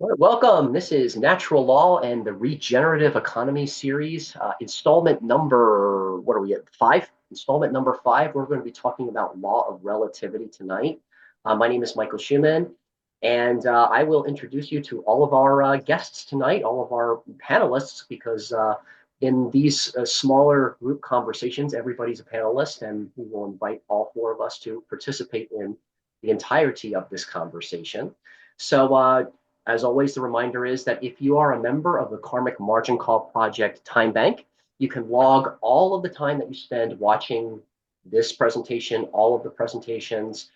All right, welcome. This is Natural Law and the Regenerative Economy series, installment number, what are we at? Five? Installment number five. We're going to be talking about Law of Relativity tonight. My name is Michael Schuman, and I will introduce you to all of our guests tonight, all of our panelists, because in these smaller group conversations, everybody's a panelist, and we will invite all four of us to participate in the entirety of this conversation. So, as always, the reminder is that if you are a member of the Karmic Margin Call Project Time Bank, you can log all of the time that you spend watching this presentation, all of the presentations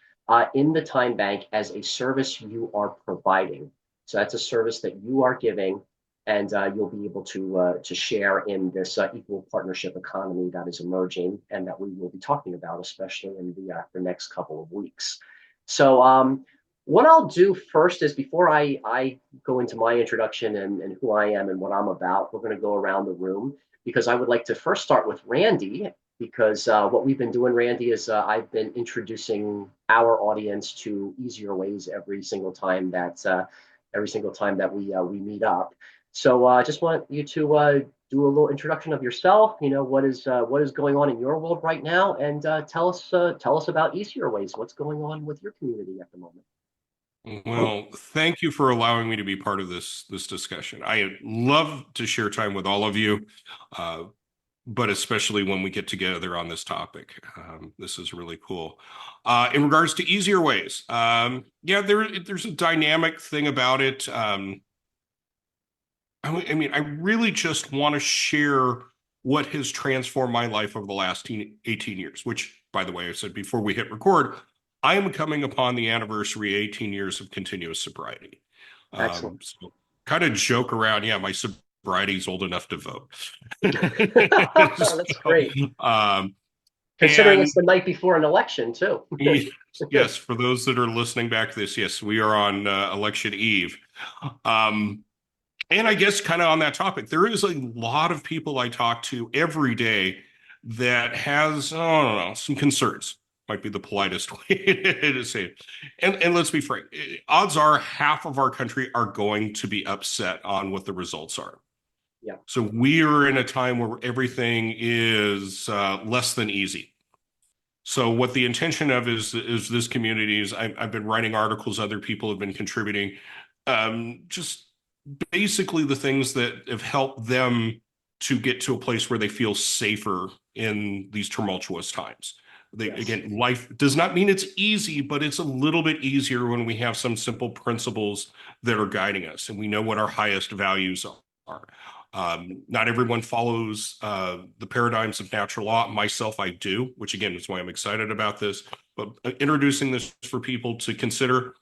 in the Time Bank as a service you are providing. So that's a service that you are giving, and you'll be able to share in this equal partnership economy that is emerging and that we will be talking about, especially in the next couple of weeks. So, what I'll do first is before I go into my introduction and who I am and what I'm about, we're going to go around the room because I would like to first start with Randy because what we've been doing, Randy, is I've been introducing our audience to easier ways every single time that we meet up. So I just want you to do a little introduction of yourself. You know what is going on in your world right now, and tell us about easier ways. What's going on with your community at the moment? Well, thank you for allowing me to be part of this discussion. I love to share time with all of you, uh, but especially when we get together on this topic. This is really cool. In regards to easier ways, yeah, there's a dynamic thing about it. I mean, I really just want to share what has transformed my life over the last 18 years, which, by the way, I said before we hit record, I am coming upon the anniversary 18 years of continuous sobriety. Excellent. So kind of joke around, yeah, my sobriety is old enough to vote. That's So, great. um, Considering and it's the night before an election, too. yes, for those that are listening back to this, yes, we are on election eve. Um, And I guess kind of on that topic, there is a lot of people I talk to every day that has, I don't know, some concerns. Might be the politest way to say it. And let's be frank, odds are half of our country are going to be upset on what the results are. Yeah. So we are in a time where everything is less than easy. So what the intention of is this community is I've been writing articles, other people have been contributing, just basically the things that have helped them to get to a place where they feel safer in these tumultuous times. Yes. Again, life does not mean it's easy, but it's a little bit easier when we have some simple principles that are guiding us and we know what our highest values are. Not everyone follows the paradigms of natural law. Myself, I do, which again is why I'm excited about this. But introducing this for people to consider,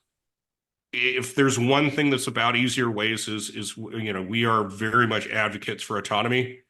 if there's one thing that's about easier ways is we are very much advocates for autonomy.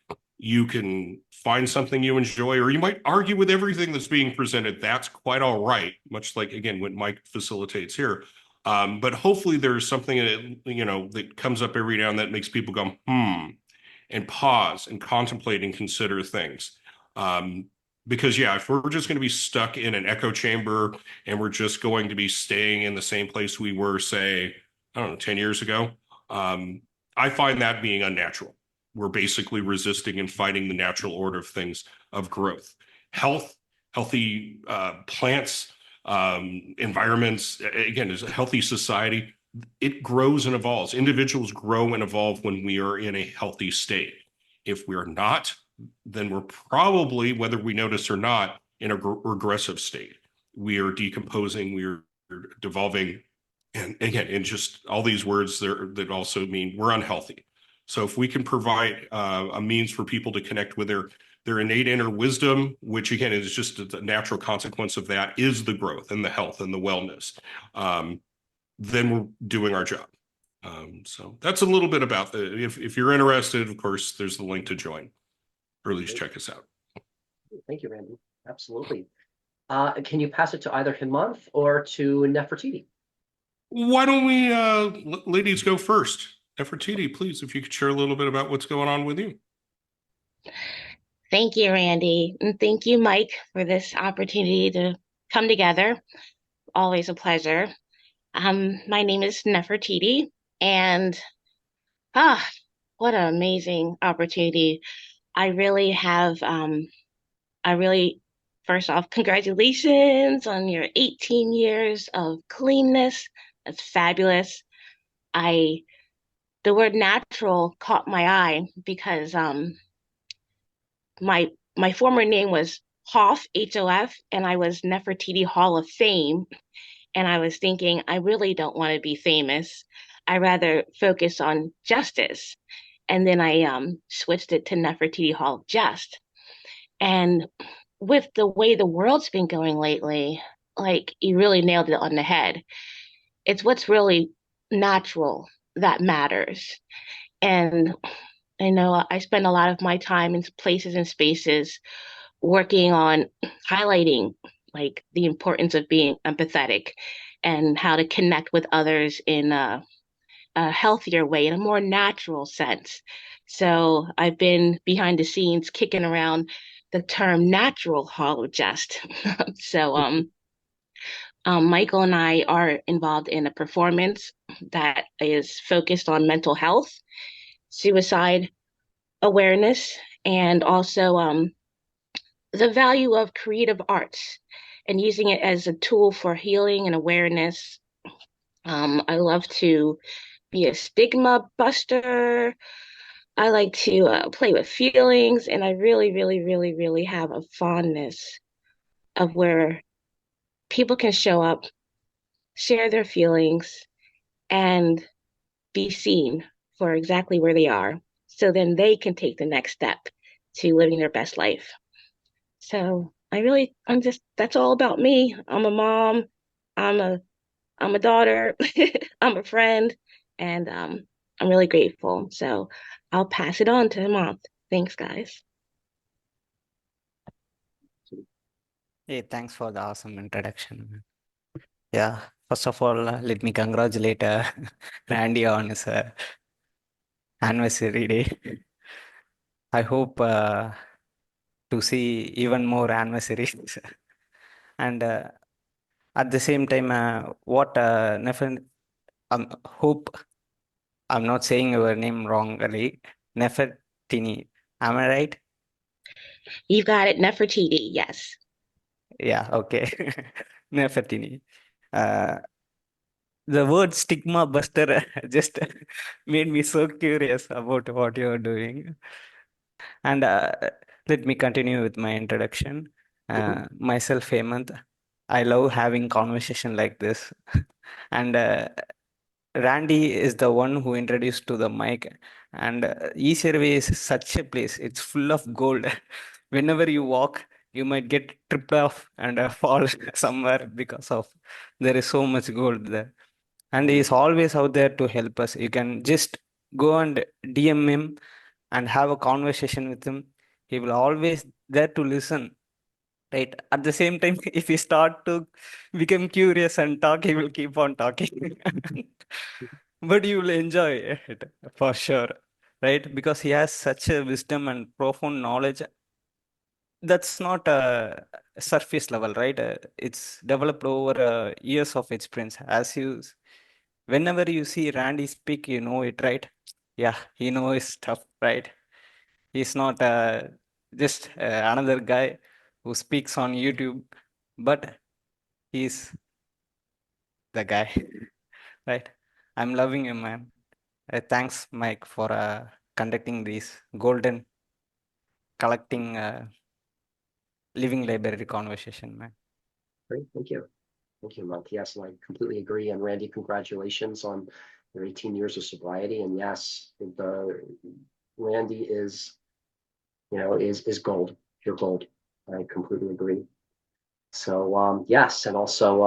You can find something you enjoy, or you might argue with everything that's being presented. That's quite all right, much like again what Mike facilitates here. But hopefully there's something that comes up every now and then that makes people go and pause and contemplate and consider things. Um, because yeah, if we're just going to be stuck in an echo chamber and we're just going to be staying in the same place we were, say, I don't know, 10 years ago, um, I find that being unnatural. We're basically resisting and fighting the natural order of things of growth, health, healthy plants, environments. Again, as a healthy society, it grows and evolves. Individuals grow and evolve when we are in a healthy state. If we're not, then we're probably, whether we notice or not, in a regressive state. We are decomposing, we are devolving, and again, in just all these words there that also mean we're unhealthy. So if we can provide a means for people to connect with their innate inner wisdom, which again is just a natural consequence of that, is the growth and the health and the wellness. Um, then we're doing our job. So that's a little bit about the. If you're interested, of course, there's the link to join, or at least Great. check us out. Thank you, Randy. Absolutely. Can you pass it to either Himmanth or to Nefertiti? Why don't we, ladies, go first? Nefertiti, please, if you could share a little bit about what's going on with you. Thank you, Randy. And thank you, Mike, for this opportunity to come together. Always a pleasure. My name is Nefertiti. And ah, what an amazing opportunity. I really have, I really, first off, congratulations on your 18 years of cleanness. That's fabulous. I, the word natural caught my eye because my former name was Hoff, Hof, and I was Nefertiti Hall of Fame. And I was thinking, I really don't want to be famous. I rather focus on justice. And then I switched it to Nefertiti Hall of Just. And with the way the world's been going lately, like you really nailed it on the head. It's what's really natural that matters. And I know I spend a lot of my time in places and spaces working on highlighting like the importance of being empathetic and how to connect with others in a healthier way, in a more natural sense. So I've been behind the scenes kicking around the term natural hologest. so Michael and I are involved in a performance that is focused on mental health, suicide awareness, and also the value of creative arts and using it as a tool for healing and awareness. I love to be a stigma buster. I like to play with feelings, and I really, really, really, really have a fondness of where people can show up, share their feelings, and be seen for exactly where they are. So then they can take the next step to living their best life. So I'm just, that's all about me. I'm a mom. I'm a, I'm a daughter. I'm a friend, and I'm really grateful. So I'll pass it on to mom. Thanks, guys. Hey, thanks for the awesome introduction. Yeah, first of all, let me congratulate Randy on his anniversary day. I hope to see even more anniversaries. And at the same time, what hope I'm not saying your name wrongly, Nefertini. Am I right? You've got it, Nefertiti. Yes. Yeah, okay. Nefertini. Uh, the word stigma buster just made me so curious about what you're doing. And let me continue with my introduction. Mhm. Myself, Hemant. I love having conversation like this. And Randy is the one who introduced to the mic. And E-Survey is such a place. It's full of gold. Whenever you walk, you might get tripped off and fall somewhere because of there is so much gold there. And he is always out there to help us. You can just go and DM him and have a conversation with him. He will always there to listen. Right. At the same time, if you start to become curious and talk, he will keep on talking. But you will enjoy it for sure. Right? Because he has such a wisdom and profound knowledge. That's not a surface level, right? It's developed over years of experience. Whenever you see Randy speak, you know it, right? Yeah, he knows his stuff, right? He's not just another guy who speaks on YouTube, but he's the guy, right? I'm loving him, man. Thanks, Mike, for conducting these golden collecting living library conversation, man. Great. Thank you. Thank you, Monk. Yes, and I completely agree. And Randy, congratulations on your 18 years of sobriety. And yes, the Randy is, is gold, pure gold. I completely agree. So yes, and also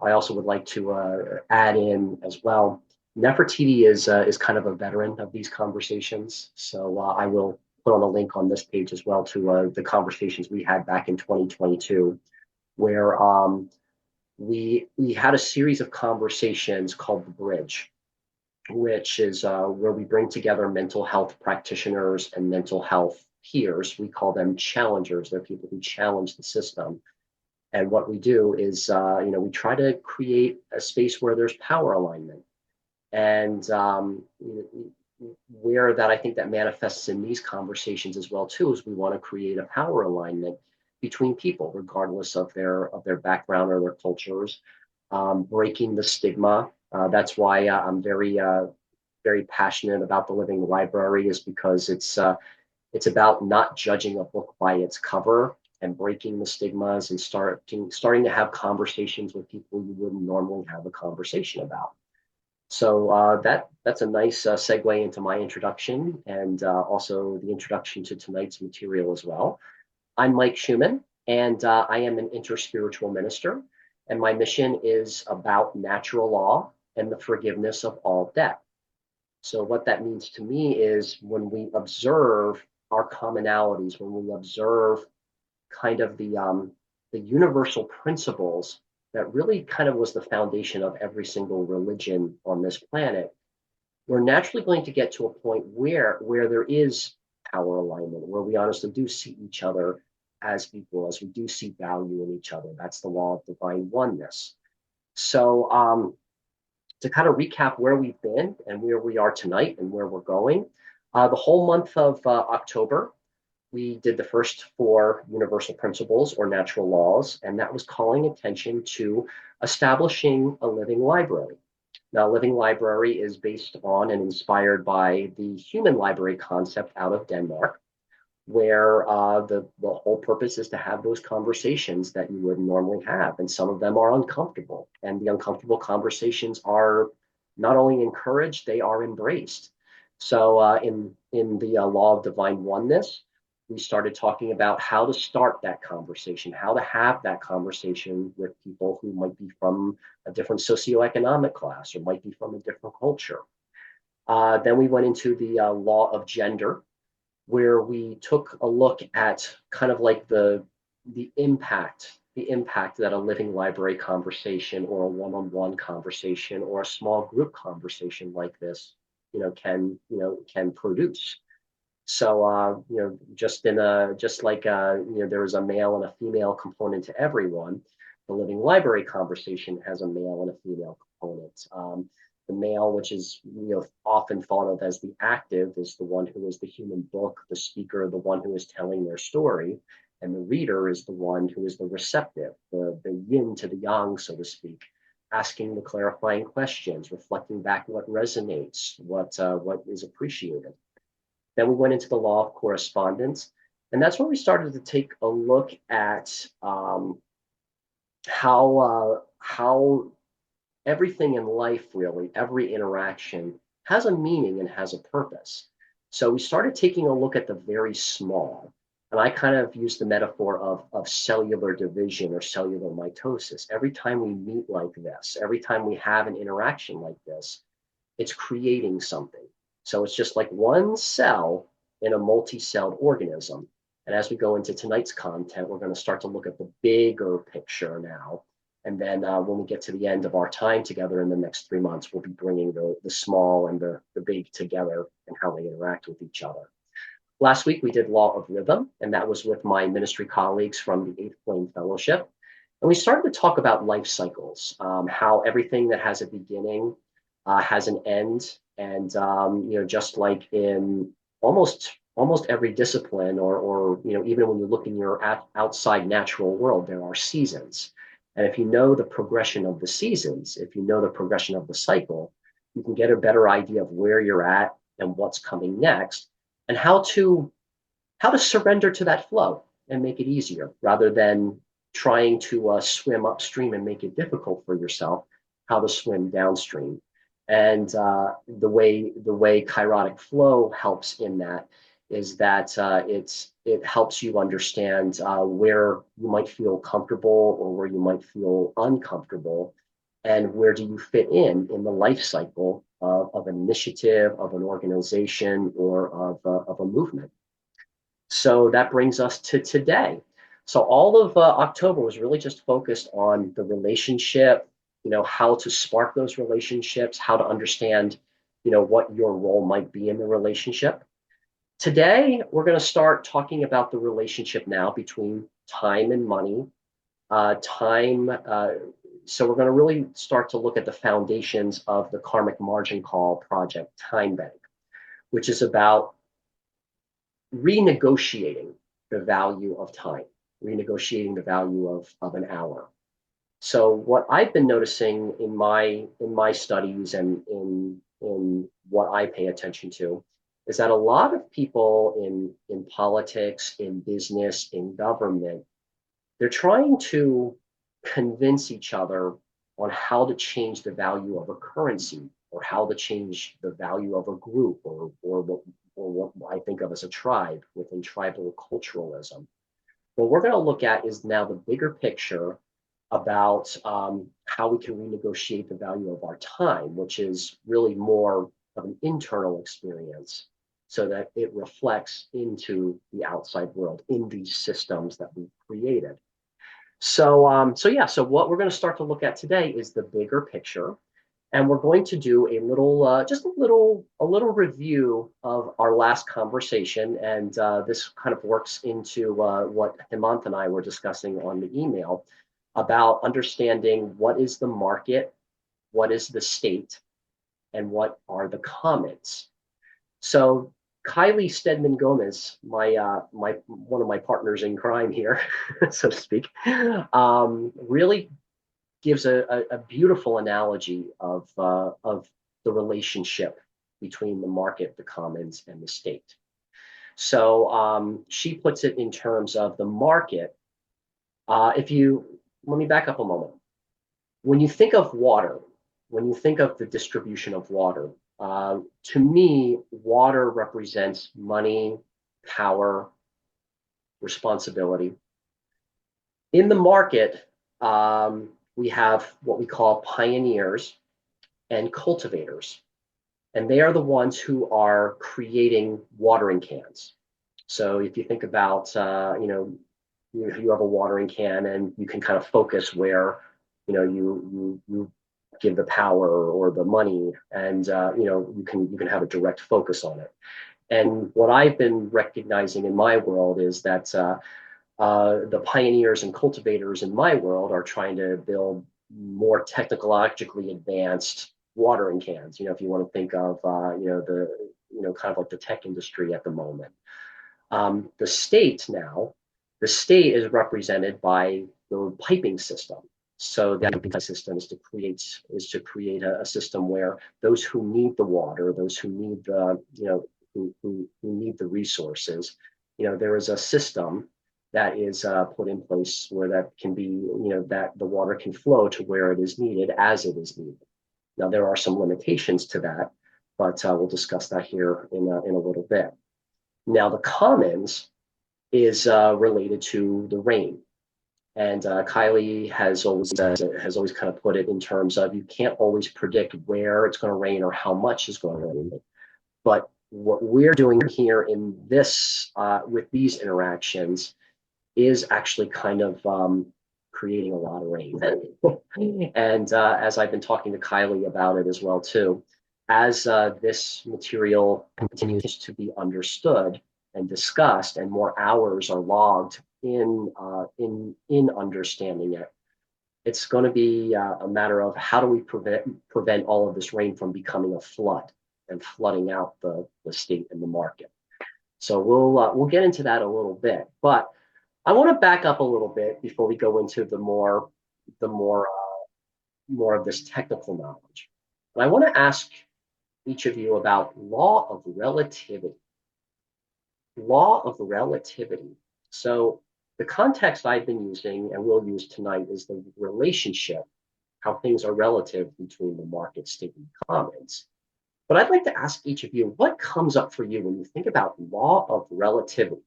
I also would like to add in as well. Nefertiti is kind of a veteran of these conversations, so I will put on a link on this page as well to the conversations we had back in 2022, where we had a series of conversations called the Bridge, which is where we bring together mental health practitioners and mental health peers. We call them challengers. They're people who challenge the system. And what we do is, we try to create a space where there's power alignment. And where that I think that manifests in these conversations as well too is we want to create a power alignment between people, regardless of their background or their cultures, breaking the stigma. That's why I'm very passionate about the Living Library, is because it's about not judging a book by its cover and breaking the stigmas and starting to have conversations with people you wouldn't normally have a conversation about. So that's a nice segue into my introduction and also the introduction to tonight's material as well. I'm Mike Schumann, and I am an interspiritual minister, and my mission is about natural law and the forgiveness of all debt. So what that means to me is when we observe our commonalities, when we observe kind of the universal principles that really kind of was the foundation of every single religion on this planet, we're naturally going to get to a point where there is power alignment, where we honestly do see each other as equal, as we do see value in each other. That's the law of divine oneness. So to kind of recap where we've been and where we are tonight and where we're going, the whole month of October, we did the first four universal principles or natural laws, and that was calling attention to establishing a living library. Now, living library is based on and inspired by the human library concept out of Denmark, where the whole purpose is to have those conversations that you would normally have. And some of them are uncomfortable. And the uncomfortable conversations are not only encouraged, they are embraced. So in the law of divine oneness, we started talking about how to start that conversation, how to have that conversation with people who might be from a different socioeconomic class or might be from a different culture. Then we went into the law of gender, where we took a look at kind of like the impact that a living library conversation or a one-on-one conversation or a small group conversation like this can produce. So just like there is a male and a female component to everyone, the living library conversation has a male and a female component. The male, which is often thought of as the active, is the one who is the human book, the speaker, the one who is telling their story, and the reader is the one who is the receptive, the yin to the yang, so to speak, asking the clarifying questions, reflecting back what resonates, what is appreciated. Then we went into the law of correspondence, and that's when we started to take a look at how everything in life, really, every interaction has a meaning and has a purpose. So we started taking a look at the very small. And I kind of use the metaphor of cellular division or cellular mitosis. Every time we meet like this, every time we have an interaction like this, it's creating something. So it's just like one cell in a multi-celled organism. And as we go into tonight's content, we're going to start to look at the bigger picture now. And then when we get to the end of our time together in the next 3 months, we'll be bringing the small and the big together and how they interact with each other. Last week, we did Law of Rhythm, and that was with my ministry colleagues from the Eighth Flame Fellowship. And we started to talk about life cycles, how everything that has a beginning has an end. And just like in almost every discipline, or even when you look in your outside natural world, there are seasons. And if you know the progression of the seasons, if you know the progression of the cycle, you can get a better idea of where you're at and what's coming next, and how to surrender to that flow and make it easier rather than trying to swim upstream and make it difficult for yourself, how to swim downstream. And the way kairotic flow helps in that is that it helps you understand where you might feel comfortable or where you might feel uncomfortable, and where do you fit in the life cycle of an initiative, of an organization, or of a movement. So that brings us to today. So all of October was really just focused on the relationship, how to spark those relationships, how to understand, what your role might be in the relationship. Today, we're going to start talking about the relationship now between time and money, time So we're going to really start to look at the foundations of the karmic margin call project Time Bank, which is about renegotiating the value of time, renegotiating the value of an hour. So what I've been noticing in my studies and in what I pay attention to is that a lot of people in politics, in business, in government, they're trying to convince each other on how to change the value of a currency or how to change the value of a group or what I think of as a tribe within tribal culturalism. What we're going to look at is now the bigger picture about how we can renegotiate the value of our time, which is really more of an internal experience so that it reflects into the outside world in these systems that we've created. So what we're going to start to look at today is the bigger picture, and we're going to do a little, just a little review of our last conversation, and this kind of works into what Hemant and I were discussing on the email about understanding what is the market, what is the state, and what are the commons. So Kylie Stedman Gomez, my one of my partners in crime here, so to speak, really gives a beautiful analogy of the relationship between the market, the commons, and the state. So she puts it in terms of the market. If you let me back up a moment. When you think of water, when you think of the distribution of water, to me, water represents money, power, responsibility. In the market, we have what we call pioneers and cultivators, and they are the ones who are creating watering cans. So if you think about, you have a watering can and you can kind of focus where, you give the power or the money, and you can have a direct focus on it. And what I've been recognizing in my world is that the pioneers and cultivators in my world are trying to build more technologically advanced watering cans. If you want to think of, kind of like the tech industry at the moment. The state now, the state is represented by the piping system. So the piping system is to create a system where those who need the water, those who need who need the resources, there is a system that is put in place where that can be, that the water can flow to where it is needed as it is needed. Now, there are some limitations to that, but we'll discuss that here in a little bit. Now, the commons is related to the rain. And Kylie has always kind of put it in terms of you can't always predict where it's going to rain or how much is going to rain. But what we're doing here in this with these interactions is actually kind of creating a lot of rain. And as I've been talking to Kylie about it as well too, as this material continues to be understood and discussed, and more hours are logged in understanding it, it's going to be a matter of how do we prevent all of this rain from becoming a flood and flooding out the state and the market. So we'll get into that a little bit, but I want to back up a little bit before we go into the more of this technical knowledge. And I want to ask each of you about law of relativity. Law of relativity. So the context I've been using and will use tonight is the relationship, how things are relative between the market, state, and commons. But I'd like to ask each of you, what comes up for you when you think about law of relativity?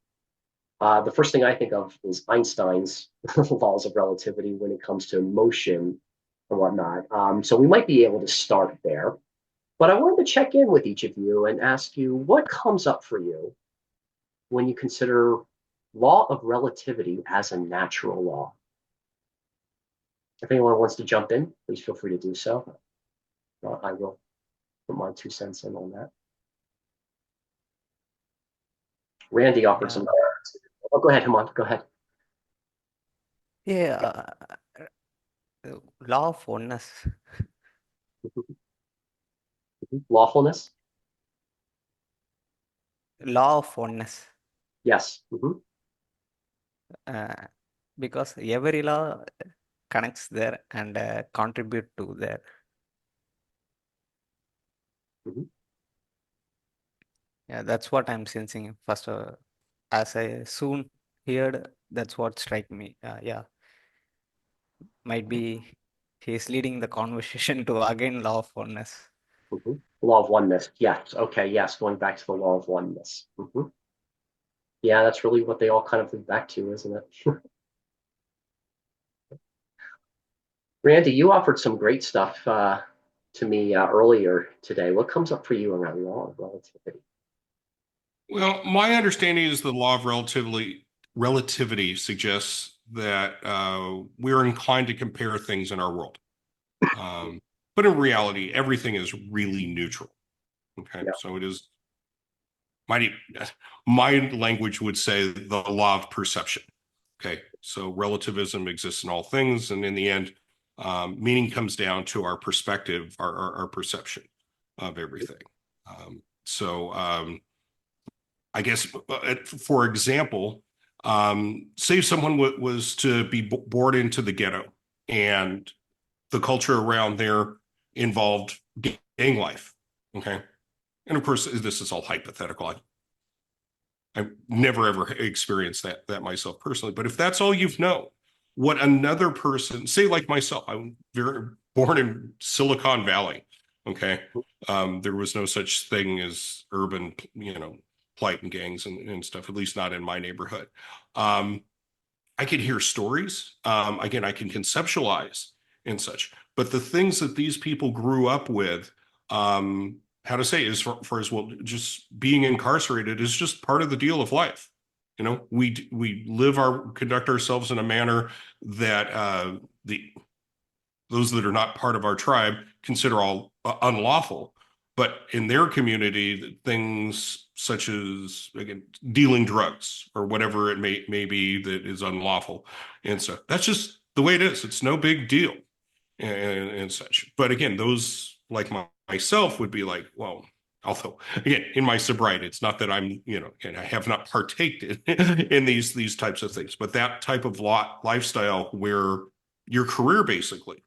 The first thing I think of is Einstein's laws of relativity when it comes to motion and whatnot. So we might be able to start there. But I wanted to check in with each of you and ask you what comes up for you when you consider law of relativity as a natural law. If anyone wants to jump in, please feel free to do so. I will put my 2 cents in on that. Randy offered some. Oh, go ahead, Hemant. Go ahead. Yeah, Law of oneness. Lawfulness? Law of oneness. Yes. Uh, because every law connects there and contribute to there. Yeah, that's what I'm sensing first. As I soon heard, that's what strike me. Yeah, might be he's leading the conversation to again law of oneness. Law of oneness. Yes. Okay. Yes. Going back to the law of oneness. Yeah, that's really what they all kind of lead back to, isn't it? Randy, you offered some great stuff to me earlier today. What comes up for you around law of relativity? Well, my understanding is the law of relativity suggests that we're inclined to compare things in our world. But in reality, everything is really neutral. Okay. Yeah. So it is my language would say the law of perception. Okay. So relativism exists in all things. And in the end, meaning comes down to our perspective, our perception of everything. So I guess, for example, say someone was to be born into the ghetto and the culture around there involved gang life. Okay. And of course, this is all hypothetical. I've never ever experienced that myself personally. But if that's all you've known, what another person, say like myself, I'm born in Silicon Valley. Okay. There was no such thing as urban, plight and gangs and stuff, at least not in my neighborhood. I can hear stories. Again, I can conceptualize and such. But the things that these people grew up with, how to say, as far as, well, just being incarcerated is just part of the deal of life. We conduct ourselves in a manner that those that are not part of our tribe consider all unlawful. But in their community, things such as, again, dealing drugs or whatever it may be that is unlawful and stuff, that's just the way it is. It's no big deal and such. But again, those like myself would be like, well, although again, in my sobriety, it's not that I'm, and I have not partaked in these types of things, but that type of lifestyle where your career basically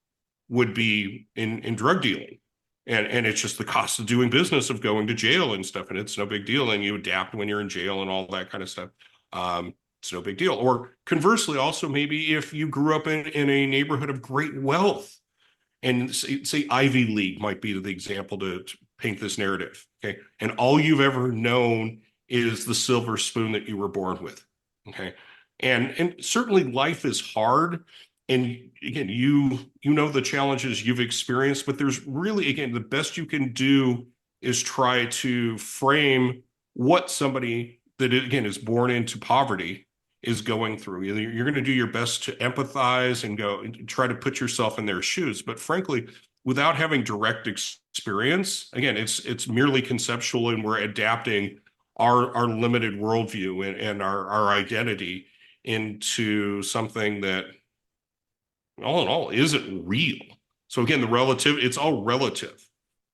would be in drug dealing. And it's just the cost of doing business of going to jail and stuff. And it's no big deal. And you adapt when you're in jail and all that kind of stuff. It's no big deal. Or conversely, also, maybe if you grew up in a neighborhood of great wealth, and say Ivy League might be the example to paint this narrative. Okay. And all you've ever known is the silver spoon that you were born with. Okay. And certainly life is hard. And again, you know the challenges you've experienced, but there's really, again, the best you can do is try to frame what somebody that, again, is born into poverty is going through. You're going to do your best to empathize and go and try to put yourself in their shoes. But frankly, without having direct experience, again, it's merely conceptual, and we're adapting our limited worldview and our identity into something that all in all isn't real. So again, it's all relative,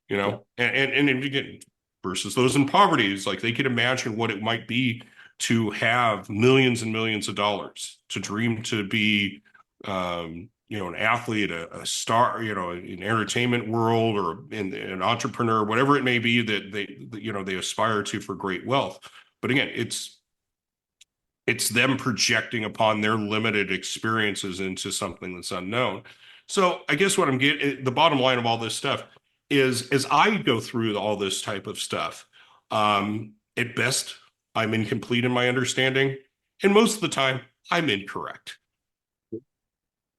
Yeah. and again, versus those in poverty, is like they could imagine what it might be to have millions and millions of dollars, to dream to be, an athlete, a star, in entertainment world, or an entrepreneur, whatever it may be that they aspire to for great wealth. But again, it's them projecting upon their limited experiences into something that's unknown. So I guess what I'm getting, the bottom line of all this stuff is, as I go through all this type of stuff, at best, I'm incomplete in my understanding. And most of the time, I'm incorrect.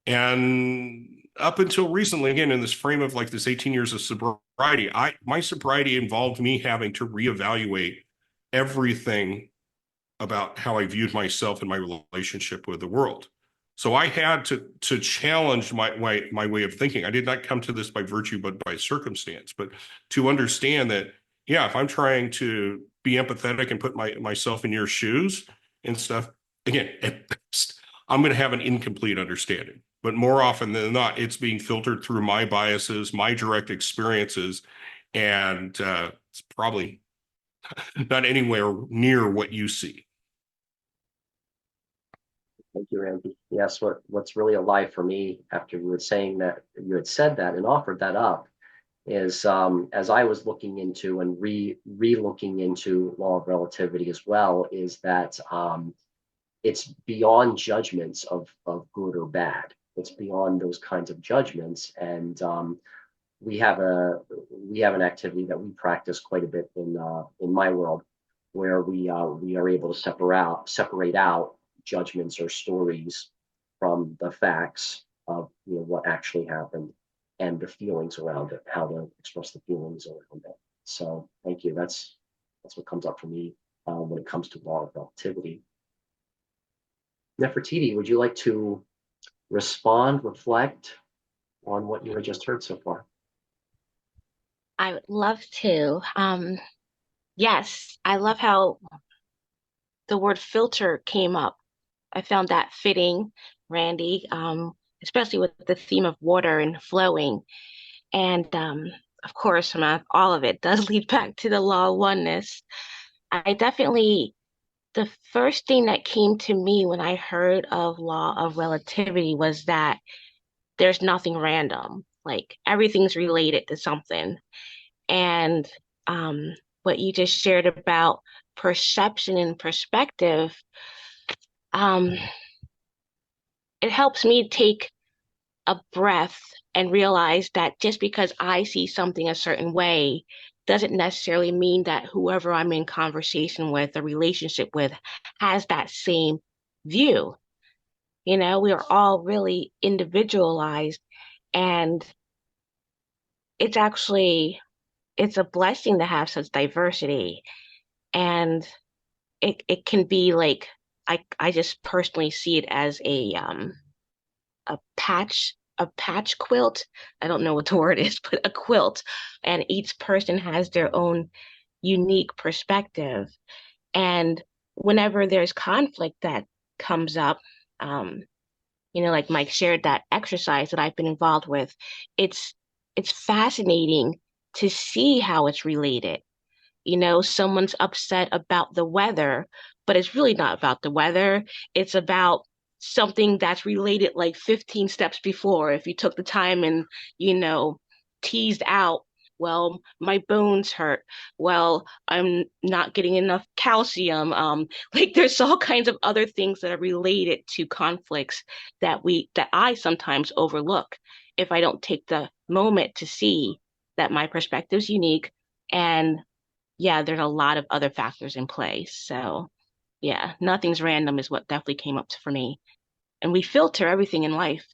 And up until recently, again, in this frame of like this 18 years of sobriety, my sobriety involved me having to reevaluate everything about how I viewed myself and my relationship with the world. So I had to challenge my way of thinking. I did not come to this by virtue, but by circumstance. But to understand that, yeah, if I'm trying to be empathetic and put myself in your shoes and stuff, again, at best, I'm going to have an incomplete understanding. but more often than not, it's being filtered through my biases, my direct experiences, and it's probably not anywhere near what you see. Thank you, Randy. Yes, what's really alive for me after you had said that and offered that up is as I was looking into and re-looking into law of relativity as well, is that it's beyond judgments of good or bad. It's beyond those kinds of judgments, and we have an activity that we practice quite a bit in my world, where we are able to separate out judgments or stories from the facts of what actually happened and the feelings around it, how to express the feelings around it. So thank you. That's what comes up for me when it comes to law of relativity. Nefertiti, would you like to respond, reflect on what you had just heard so far? I would love to. Yes, I love how the word filter came up. I found that fitting, Randy, especially with the theme of water and flowing. And of course, all of it does lead back to the law of oneness. I definitely, the first thing that came to me when I heard of law of relativity was that there's nothing random. Like everything's related to something. And um, what you just shared about perception and perspective, um, it helps me take a breath and realize that just because I see something a certain way doesn't necessarily mean that whoever I'm in conversation with or relationship with has that same view. You know, we are all really individualized, and it's actually it's a blessing to have such diversity. And it can be like I just personally see it as a patch quilt. I don't know what the word is, but a quilt. And each person has their own unique perspective. And whenever there's conflict that comes up, um, like Mike shared that exercise that I've been involved with, it's it's fascinating to see how it's related. Someone's upset about the weather, but it's really not about the weather. It's about something that's related like 15 steps before. If you took the time and, you know, teased out, well, my bones hurt. Well, I'm not getting enough calcium. Like there's all kinds of other things that are related to conflicts that I sometimes overlook if I don't take the moment to see that my perspective's unique and yeah, there's a lot of other factors in play. So, yeah, nothing's random is what definitely came up for me. And we filter everything in life,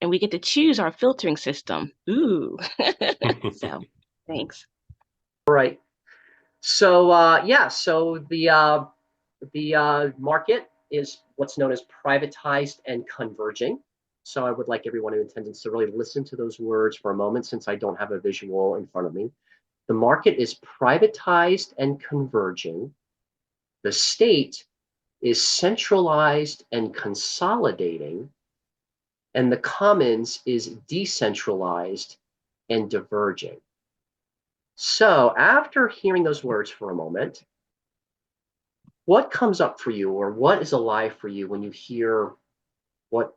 and we get to choose our filtering system. Ooh. So, thanks. All right. So yeah, so the market is what's known as privatized and converging. So I would like everyone in attendance to really listen to those words for a moment, since I don't have a visual in front of me. The market is privatized and converging. The state is centralized and consolidating, and the commons is decentralized and diverging. So after hearing those words for a moment, what comes up for you, or what is alive for you when you hear what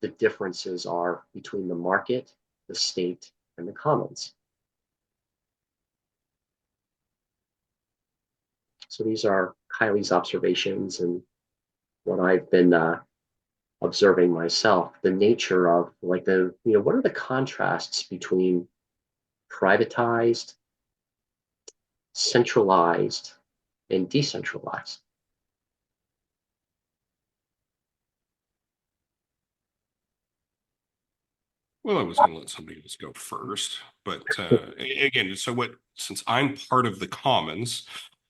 the differences are between the market, the state, and the commons? So these are Kylie's observations and what I've been observing myself, the nature of like what are the contrasts between privatized, centralized, and decentralized? Well, I was going to let somebody else go first, but again, since I'm part of the commons,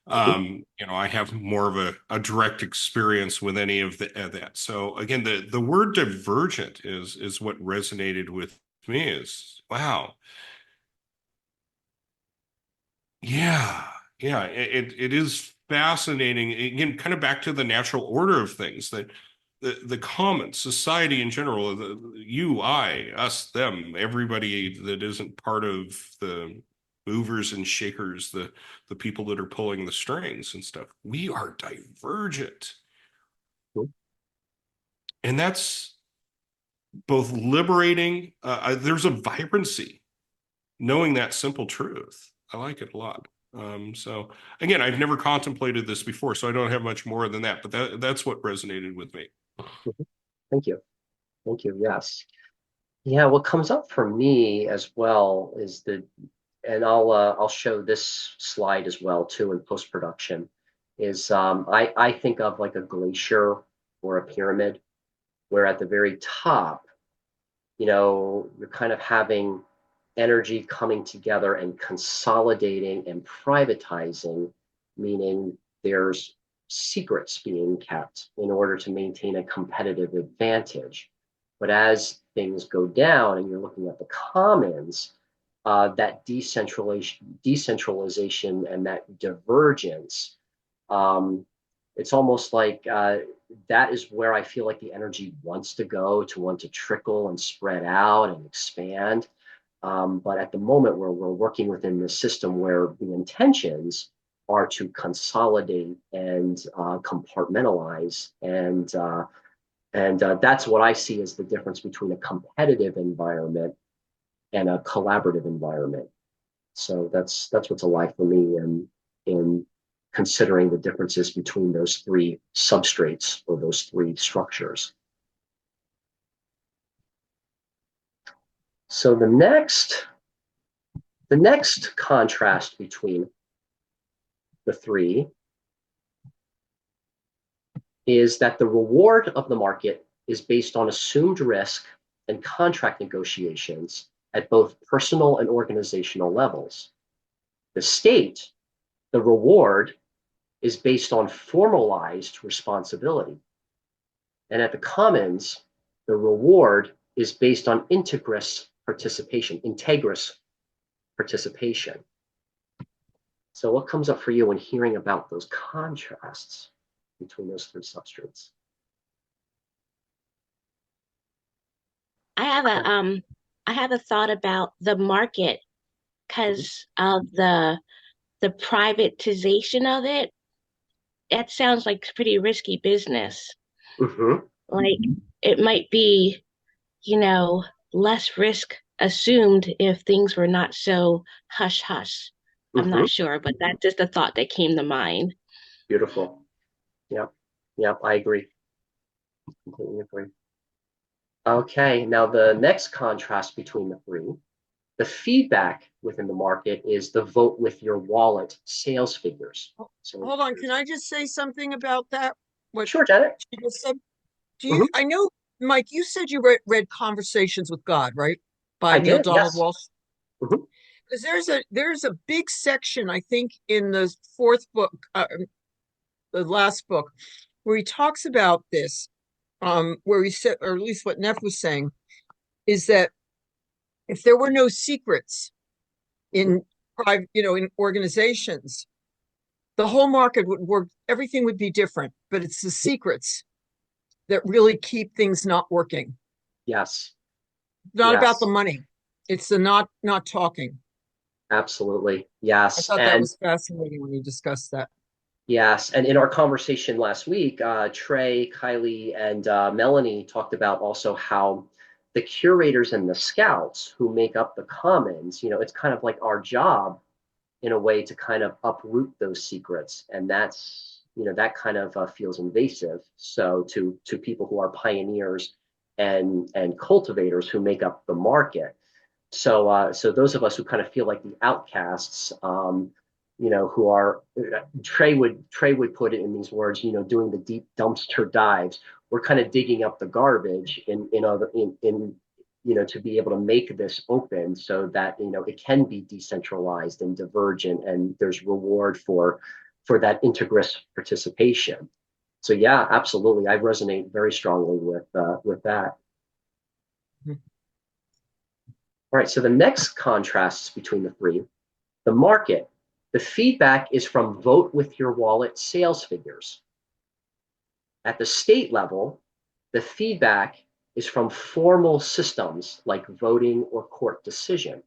Mhm. I have more of a direct experience with any of that. So again, the word divergent is what resonated with me is, wow, yeah, yeah, it is fascinating. Again, kind of back to the natural order of things that the commons, society in general, you, I, us, them, everybody that isn't part of the movers and shakers, the people that are pulling the strings and stuff, we are divergent. And that's both liberating. There's a vibrancy knowing that simple truth. I like it a lot. So again, I've never contemplated this before, so I don't have much more than that, but that's what resonated with me. Thank you. Thank you. Yes. Yeah, what comes up for me as well is and I'll show this slide as well too in post-production, is I think of like a glacier or a pyramid, where at the very top, you're kind of having energy coming together and consolidating and privatizing, meaning there's secrets being kept in order to maintain a competitive advantage. But as things go down and you're looking at the commons, that decentralization and that divergence, um, it's almost like that is where I feel like the energy wants to go, to want to trickle and spread out and expand. But at the moment where we're working within this system where the intentions are to consolidate and compartmentalize, and that's what I see as the difference between a competitive environment and a collaborative environment. So that's what's alive for me in considering the differences between those three substrates or those three structures. So the next contrast between the three is that the reward of the market is based on assumed risk and contract negotiations at both personal and organizational levels. The state, the reward, is based on formalized responsibility. And at the commons, the reward is based on integrous participation. So what comes up for you when hearing about those contrasts between those three substrates? I have a thought about the market because of the privatization of it. It sounds like pretty risky business. Mm-hmm. Like it might be, you know, less risk assumed if things were not so hush hush. I'm Mm-hmm. not sure, but that's just a thought that came to mind. Beautiful. Yep. Yep. I agree. Completely agree. Okay. Now the next contrast between the three, the feedback within the market is the vote with your wallet sales figures. So Hold on, can I just say something about that? What sure, Janet. you just said? Hmm. I know, Mike, you said you read Conversations with God, right? By I Neil did. Donald Yes. Walsh. Hmm. Because there's a big section, I think, in the fourth book, the last book, where he talks about this, where he said, or at least what Neff was saying, is that if there were no secrets in private, in organizations, the whole market would work, everything would be different. But it's the secrets that really keep things not working. Yes. Not about the Yes. money. It's the not talking. Absolutely. I Yes. thought that And was fascinating when you discussed that. yes. And in our conversation last week, Trey, Kylie, and Melanie talked about also how the curators and the scouts who make up the commons, it's kind of like our job in a way to kind of uproot those secrets. And that kind of feels invasive. So to people who are pioneers and cultivators who make up the market. So those of us who kind of feel like the outcasts, who are Trey would put it in these words, doing the deep dumpster dives. We're kind of digging up the garbage to be able to make this open so that it can be decentralized and divergent, and there's reward for that integrous participation. So yeah, absolutely, I resonate very strongly with that. All right, so the next contrasts between the three, the market, the feedback is from vote with your wallet sales figures. At the state level, The feedback is from formal systems like voting or court decision.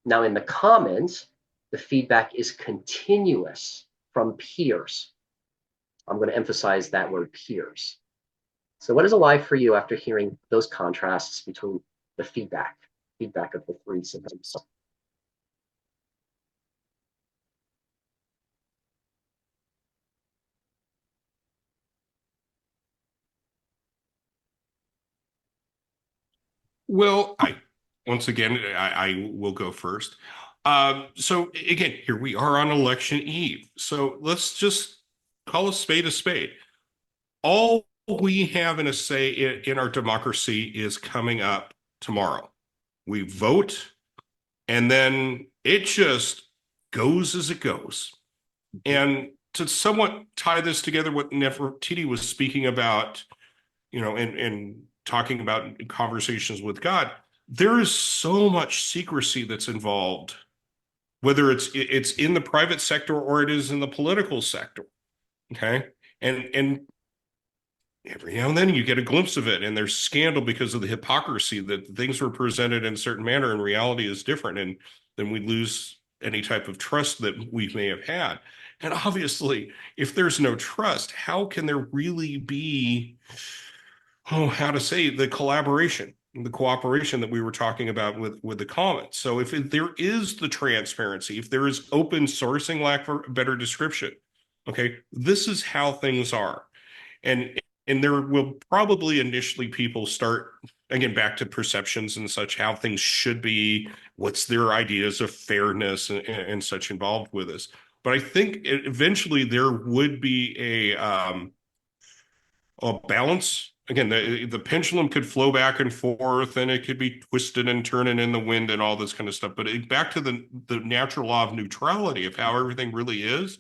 Now, in the commons, the feedback is continuous from peers. I'm going to emphasize that word peers. So what is alive for you after hearing those contrasts between the feedback of the three systems? Well, once again, I will go first. So again, here we are on election eve. So let's just call a spade a spade. All we have in a say in our democracy is coming up tomorrow. We vote, and then it just goes as it goes. And to somewhat tie this together, what Nefertiti was speaking about, and talking about conversations with God, there is so much secrecy that's involved, whether it's in the private sector or it is in the political sector. Okay. And every now and then you get a glimpse of it, and there's scandal because of the hypocrisy that things were presented in a certain manner and reality is different. And then we lose any type of trust that we may have had. And obviously, if there's no trust, how can there really be, how to say, the collaboration, the cooperation that we were talking about with the comments? So if there is the transparency, if there is open sourcing, lack for a better description, okay, this is how things are. And there will probably initially people start, again, back to perceptions and such, how things should be, what's their ideas of fairness and such involved with this. But I think eventually there would be a balance. Again, the pendulum could flow back and forth, and it could be twisted and turning in the wind and all this kind of stuff. But back to the natural law of neutrality of how everything really is,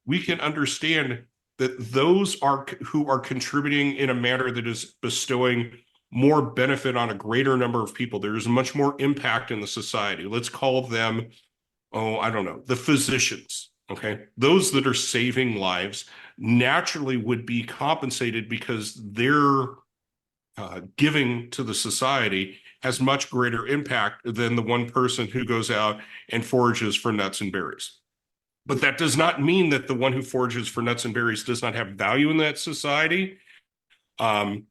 we can understand that those are who are contributing in a manner that is bestowing more benefit on a greater number of people. There is much more impact in the society. Let's call them, I don't know, the physicians. Okay. Those that are saving lives naturally would be compensated because their giving to the society has much greater impact than the one person who goes out and forages for nuts and berries. But that does not mean that the one who forages for nuts and berries does not have value in that society. Um,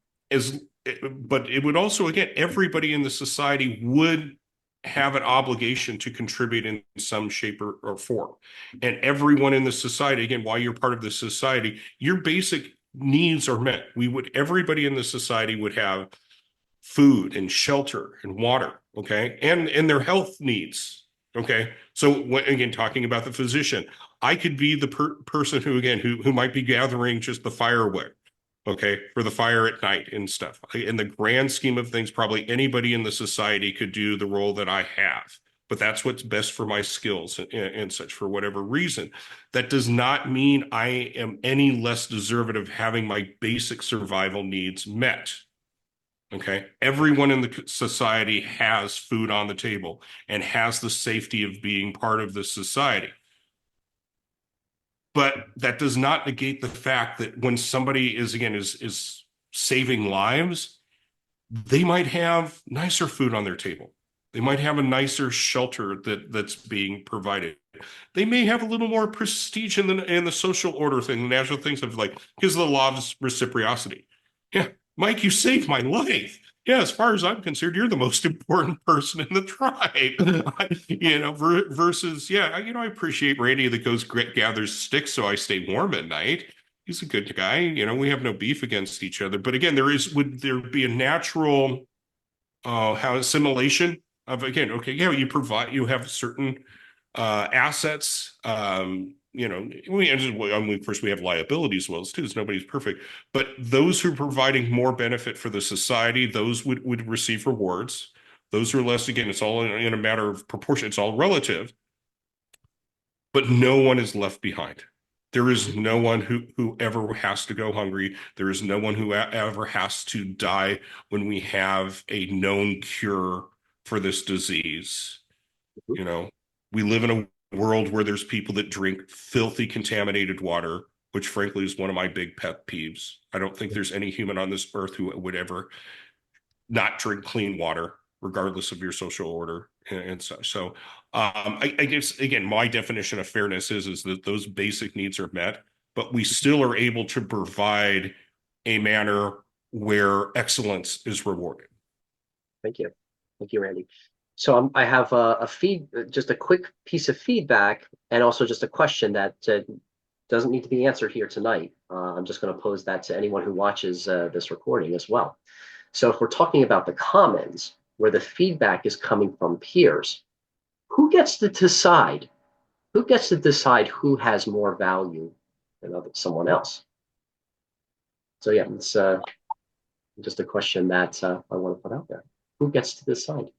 but it would also, again, everybody in the society would have an obligation to contribute in some shape or form. And everyone in the society, again, while you're part of the society, your basic needs are met. Everybody in the society would have food and shelter and water, okay, and their health needs, okay. So again, talking about the physician, I could be the person who, again, who might be gathering just the firewood, okay, for the fire at night and stuff. In the grand scheme of things, probably anybody in the society could do the role that I have, but that's what's best for my skills and such, for whatever reason. That does not mean I am any less deserving of having my basic survival needs met. Okay. Everyone in the society has food on the table and has the safety of being part of the society. But that does not negate the fact that when somebody is saving lives, they might have nicer food on their table. They might have a nicer shelter that's being provided. They may have a little more prestige in the social order thing, the natural things of, like, because of the law of reciprocity. Yeah, Mike, you saved my life. Yeah, as far as I'm concerned, you're the most important person in the tribe. Versus, yeah, I appreciate Randy that goes gathers sticks so I stay warm at night. He's a good guy. We have no beef against each other. But again, would there be a natural how assimilation of, again, okay, yeah, you have certain assets. Of course, we have liabilities as well too. So nobody's perfect, but those who are providing more benefit for the society, those would receive rewards. Those who are less, again, it's all in a matter of proportion. It's all relative, but no one is left behind. There is no one who ever has to go hungry. There is no one who ever has to die when we have a known cure for this disease. You know, we live in a world where there's people that drink filthy contaminated water. which frankly is one of my big pet peeves. I don't think there's any human on this earth who would ever not drink clean water, regardless of your social order and such. So I guess, again, my definition of fairness is that those basic needs are met, but we still are able to provide a manner where excellence is rewarded. Thank you. Thank you, Randy. So I have just a quick piece of feedback and also just a question that doesn't need to be answered here tonight. I'm just going to pose that to anyone who watches this recording as well. So if we're talking about the commons, where the feedback is coming from peers, who gets to decide? Who gets to decide who has more value than someone else? So yeah, it's just a question that I want to put out there. Who gets to decide?